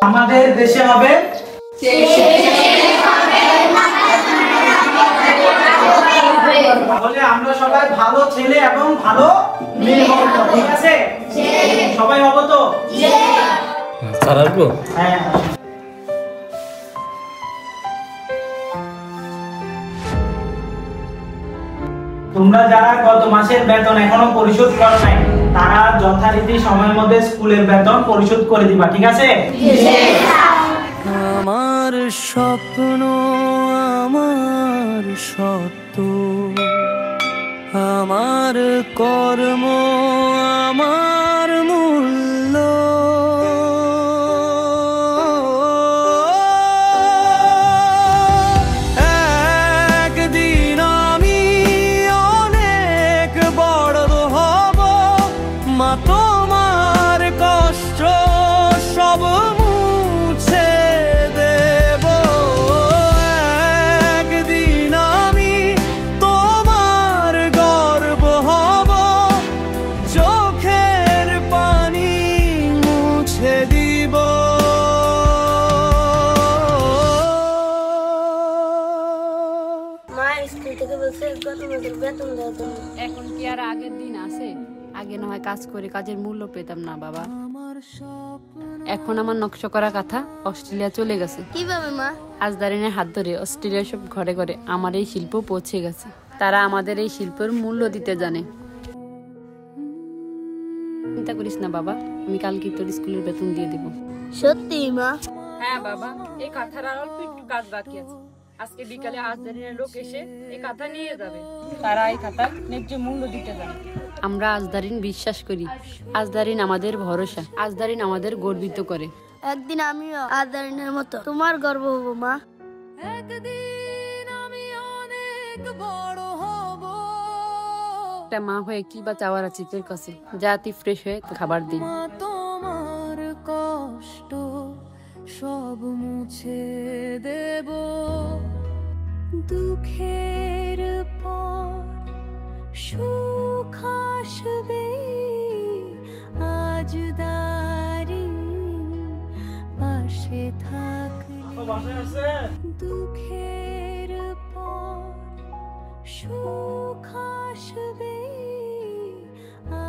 আমাদের দেশে হবে তাহলে আমরা সবাই ভালো ছেলে এবং ভালো মেয়ে হব, ঠিক আছে? সবাই হব তো? স্যার আসবো? হ্যাঁ। তোমরা যারা গত মাসের বেতন এখনো পরিশোধ করো নাই তারা যথারীতি সময়ের মধ্যে স্কুলের বেতন পরিশোধ করে দিবা, ঠিক আছে? আমার স্বপ্ন আমার সত্য, আমার কর্ম আমার মূল্য, একদিন আমি অনেক বড় হব, মা তোমার কষ্ট সব মুছে দেব, একদিন আমি তোমার গর্ব হব, চোখের পানি মুছে দিব। মা স্কুল থেকে বলছে গত মাসের বেতন দেওয়ার জন্য। এখন কি আর আগের দিন আছে? আগে না হয় কাজ করে কাজের মূল্য পেতাম না বাবা। এখন আমার নকশা করা কথা অস্ট্রেলিয়া চলে গেছে। কিভাবে মা? আজদারিনের হাত ধরে অস্ট্রেলিয়া সব ঘরে ঘরে আমার এই শিল্প পৌঁছে গেছে। তারা আমাদের এই শিল্পের মূল্য দিতে জানে। চিন্তা করিস না বাবা, আমি কালকে তোর স্কুলের বেতন দিয়ে দিব। সত্যি মা? হ্যাঁ বাবা, এই কাঁথার আর অল্প একটু কাজ বাকি আছে। আজকে বিকালে আজদারিনের লোক এসে এই কাঁথা নিয়ে যাবে। তারা এই খাতার ন্যায্য মূল্য দিতে জানে। আমরা আজদারিন বিশ্বাস করি। আজদারিন আমাদের ভরসা। আজদারিন আমাদের গর্বিত করে। একদিন আমিও আদারিনের মতো তোমার গর্ব হব মা। একদিন আমি অনেক বড় হব। একটা মা হয়ে কি বা চাওয়ার আছে তোর কাছে? যা তুই ফ্রেশ হয়ে খাবার দিই। মা তোমার কষ্ট সব মুছে দেব, দুঃখের পর সুখ আসবে, আজ দাঁড়িয়ে পাশে থাকলে, দুঃখের পর সুখ আসবে,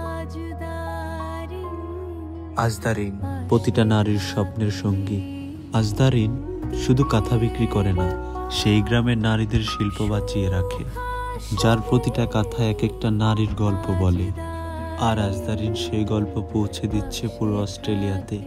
আজ দাঁড়িয়ে। আজদারিন প্রতিটা নারীর স্বপ্নের সঙ্গী। আজদারিন শুধু কাঁথা বিক্রি করে না, সেই গ্রামের নারীদের শিল্প বাঁচিয়ে রাখে, যার প্রতিটা কাঁথা এক একটা নারীর গল্প বলে। আর আজদারিন সেই গল্প পৌঁছে দিচ্ছে পুরো অস্ট্রেলিয়াতে।